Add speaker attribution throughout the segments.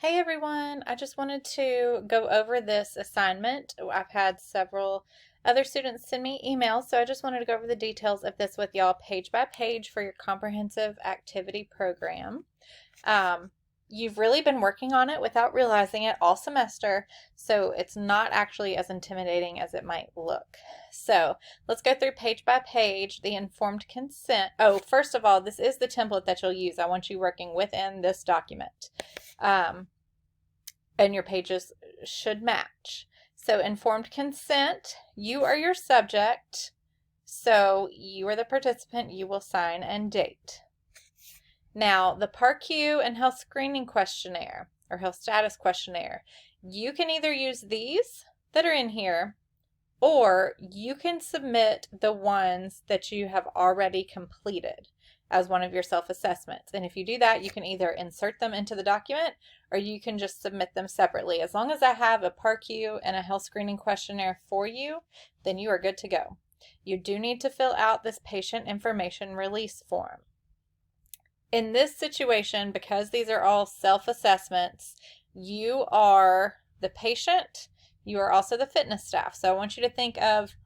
Speaker 1: Hey everyone, I just wanted to go over this assignment. I've had several other students send me emails, so I just wanted to go over the details of this with y'all page by page for your comprehensive activity program. Um, you've really been working on it without realizing it all semester, so it's not actually as intimidating as it might look. So let's go through page by page the informed consent. Oh, first of all, this is the template that you'll use. I want you working within this document. Um, and your pages should match. So informed consent, you are your subject. So you are the participant, you will sign and date. Now, the PARQ and health screening questionnaire or health status questionnaire, you can either use these that are in here or you can submit the ones that you have already completed as one of your self-assessments. And if you do that, you can either insert them into the document or you can just submit them separately. As long as I have a PARQ and a health screening questionnaire for you, then you are good to go. You do need to fill out this patient information release form. In this situation, because these are all self-assessments, you are the patient, you are also the fitness staff. So I want you to think of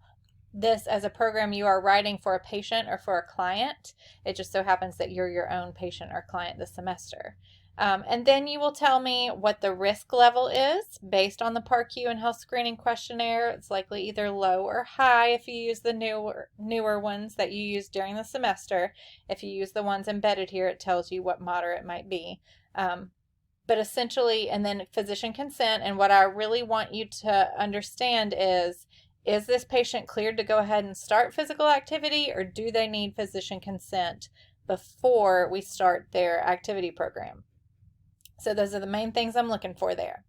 Speaker 1: this as a program you are writing for a patient or for a client. It just so happens that you're your own patient or client this semester. And then you will tell me what the risk level is based on the PARQ and health screening questionnaire. It's likely either low or high if you use the newer ones that you use during the semester. If you use the ones embedded here, it tells you what moderate might be. But essentially, and then physician consent. And what I really want you to understand is this patient cleared to go ahead and start physical activity, or do they need physician consent before we start their activity program? So those are the main things I'm looking for there.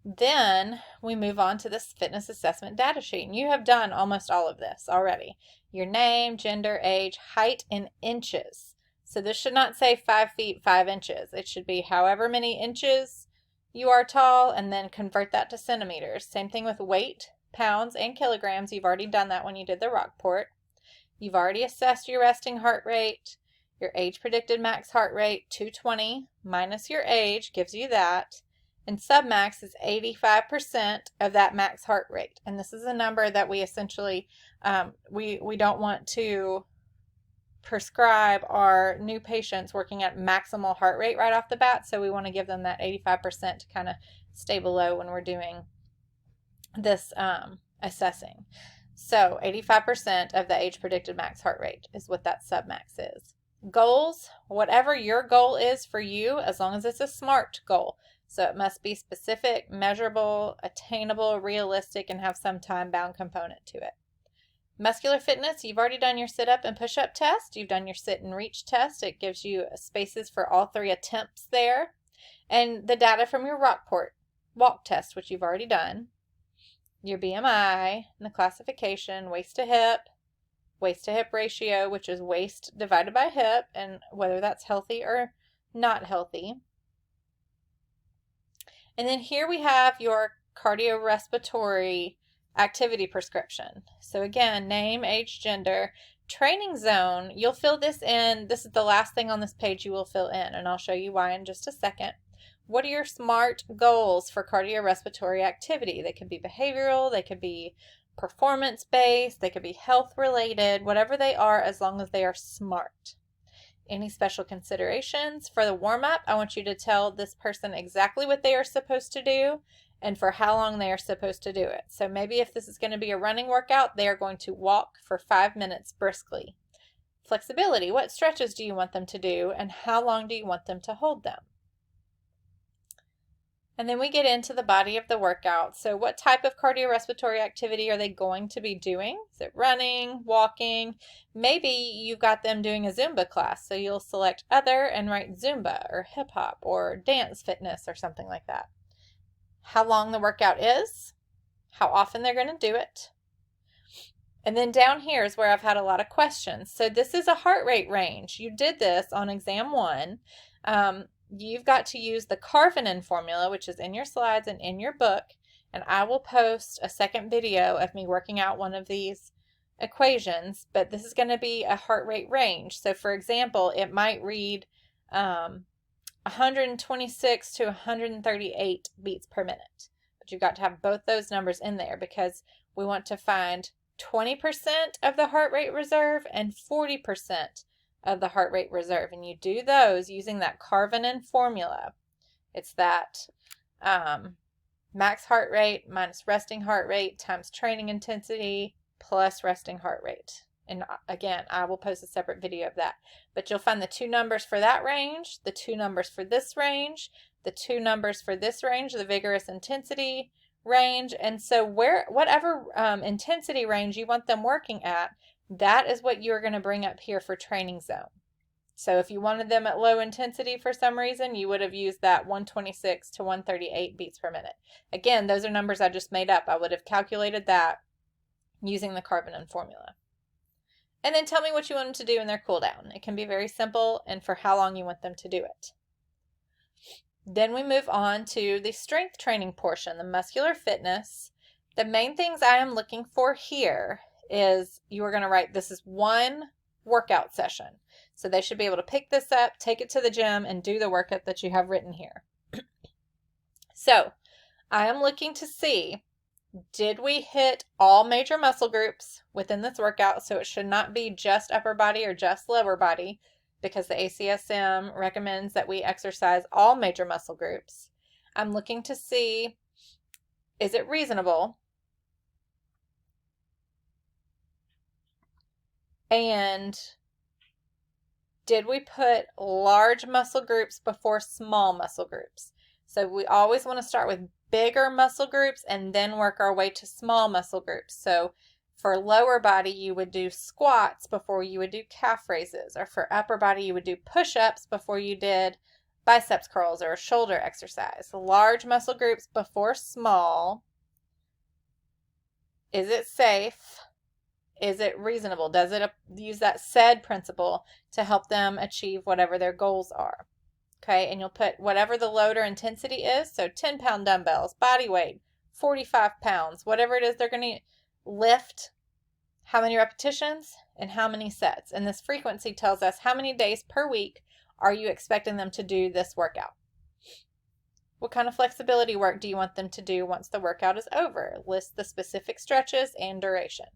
Speaker 1: Then we move on to this fitness assessment data sheet. And you have done almost all of this already. Your name, gender, age, height in inches. So this should not say 5 feet, 5 inches. It should be however many inches you are tall and then convert that to centimeters. Same thing with weight, pounds, and kilograms. You've already done that when you did the Rockport. You've already assessed your resting heart rate. Your age predicted max heart rate, 220 minus your age gives you that. And submax is 85% of that max heart rate. And this is a number that we essentially, we don't want to prescribe our new patients working at maximal heart rate right off the bat. So we want to give them that 85% to kind of stay below when we're doing this assessing. So 85% of the age predicted max heart rate is what that submax is. Goals, whatever your goal is for you, as long as it's a SMART goal. So it must be specific, measurable, attainable, realistic, and have some time-bound component to it. Muscular fitness, you've already done your sit-up and push-up test. You've done your sit and reach test. It gives you spaces for all 3 attempts there. And the data from your Rockport walk test, which you've already done. Your BMI, and the classification, waist to hip ratio, which is waist divided by hip, and whether that's healthy or not healthy. And then here we have your cardiorespiratory activity prescription. So again, name, age, gender, training zone. You'll fill this in. This is the last thing on this page you will fill in, and I'll show you why in just a second. What are your SMART goals for cardiorespiratory activity? They could be behavioral, they could be performance-based, they could be health-related, whatever they are, as long as they are SMART. Any special considerations? For the warm-up, I want you to tell this person exactly what they are supposed to do and for how long they are supposed to do it. So maybe if this is going to be a running workout, they are going to walk for 5 minutes briskly. Flexibility, what stretches do you want them to do and how long do you want them to hold them? And then we get into the body of the workout. So what type of cardiorespiratory activity are they going to be doing? Is it running, walking? Maybe you've got them doing a Zumba class. So you'll select other and write Zumba or hip hop or dance fitness or something like that. How long the workout is, how often they're going to do it. And then down here is where I've had a lot of questions. So this is a heart rate range. You did this on exam 1. You've got to use the Karpinen formula, which is in your slides and in your book, and I will post a second video of me working out one of these equations, but this is going to be a heart rate range. So for example, it might read 126 to 138 beats per minute. But you've got to have both those numbers in there because we want to find 20% of the heart rate reserve and 40% of the heart rate reserve. And you do those using that Karvonen formula. It's that max heart rate minus resting heart rate times training intensity plus resting heart rate. And again, I will post a separate video of that. But you'll find the two numbers for that range, the two numbers for this range, the two numbers for this range, the vigorous intensity range. And so whatever intensity range you want them working at, that is what you're going to bring up here for training zone. So if you wanted them at low intensity for some reason, you would have used that 126 to 138 beats per minute. Again, those are numbers I just made up. I would have calculated that using the Karvonen formula. And then tell me what you want them to do in their cool down. It can be very simple and for how long you want them to do it. Then we move on to the strength training portion, the muscular fitness. The main things I am looking for here is you are going to write this is one workout session. So they should be able to pick this up, take it to the gym, and do the workout that you have written here. So I am looking to see, did we hit all major muscle groups within this workout? So it should not be just upper body or just lower body because the ACSM recommends that we exercise all major muscle groups. I'm looking to see, is it reasonable? And did we put large muscle groups before small muscle groups? So we always want to start with bigger muscle groups and then work our way to small muscle groups. So for lower body, you would do squats before you would do calf raises, or for upper body, you would do push-ups before you did biceps curls or a shoulder exercise. Large muscle groups before small. Is it safe? Is it reasonable? Does it use that SAID principle to help them achieve whatever their goals are? Okay, and you'll put whatever the load or intensity is, so 10-pound dumbbells, body weight, 45 pounds, whatever it is they're going to lift, how many repetitions, and how many sets. And this frequency tells us how many days per week are you expecting them to do this workout. What kind of flexibility work do you want them to do once the workout is over? List the specific stretches and duration.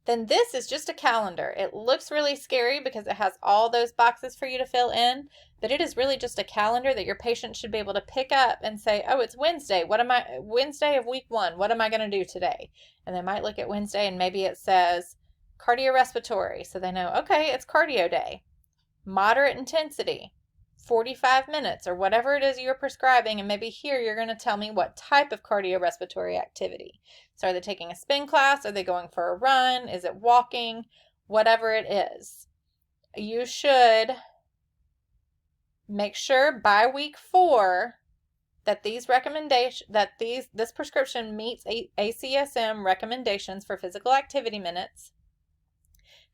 Speaker 1: Then this is just a calendar. It looks really scary because it has all those boxes for you to fill in, but it is really just a calendar that your patient should be able to pick up and say, oh, it's Wednesday. Wednesday of week 1, what am I going to do today? And they might look at Wednesday and maybe it says cardiorespiratory. So they know, okay, it's cardio day. Moderate intensity, 45 minutes or whatever it is you're prescribing. And maybe here you're going to tell me what type of cardiorespiratory activity. So are they taking a spin class? Are they going for a run? Is it walking? Whatever it is. You should make sure by week 4 that this prescription meets ACSM recommendations for physical activity minutes,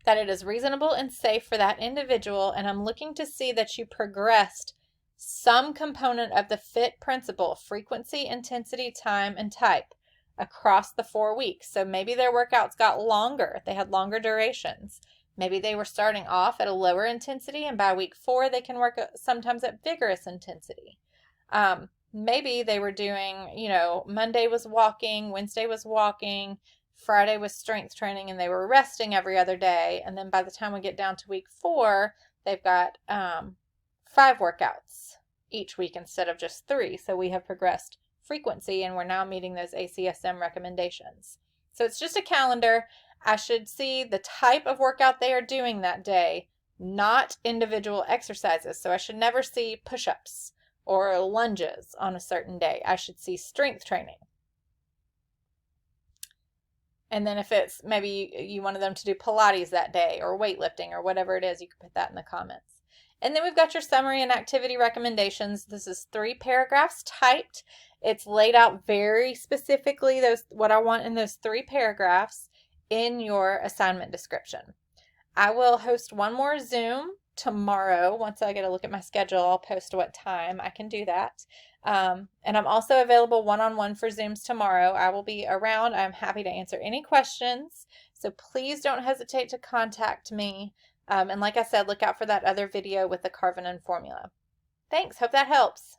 Speaker 1: that it is reasonable and safe for that individual, and I'm looking to see that you progressed some component of the FIT principle, frequency, intensity, time, and type, across the 4 weeks. So maybe their workouts got longer. They had longer durations. Maybe they were starting off at a lower intensity, and by week 4, they can work sometimes at vigorous intensity. Maybe they were doing, Monday was walking, Wednesday was walking, Friday was strength training, and they were resting every other day. And then by the time we get down to week 4, they've got 5 workouts each week instead of just 3. So we have progressed frequency, and we're now meeting those ACSM recommendations. So it's just a calendar. I should see the type of workout they are doing that day, not individual exercises. So I should never see push-ups or lunges on a certain day. I should see strength training. And then if it's maybe you wanted them to do Pilates that day or weightlifting or whatever it is, you can put that in the comments. And then we've got your summary and activity recommendations. This is 3 paragraphs typed. It's laid out very specifically, what I want in those 3 paragraphs in your assignment description. I will host one more Zoom tomorrow. Once I get a look at my schedule, I'll post what time I can do that. And I'm also available one-on-one for Zooms tomorrow. I will be around. I'm happy to answer any questions. So please don't hesitate to contact me. And like I said, look out for that other video with the Carvenin formula. Thanks. Hope that helps.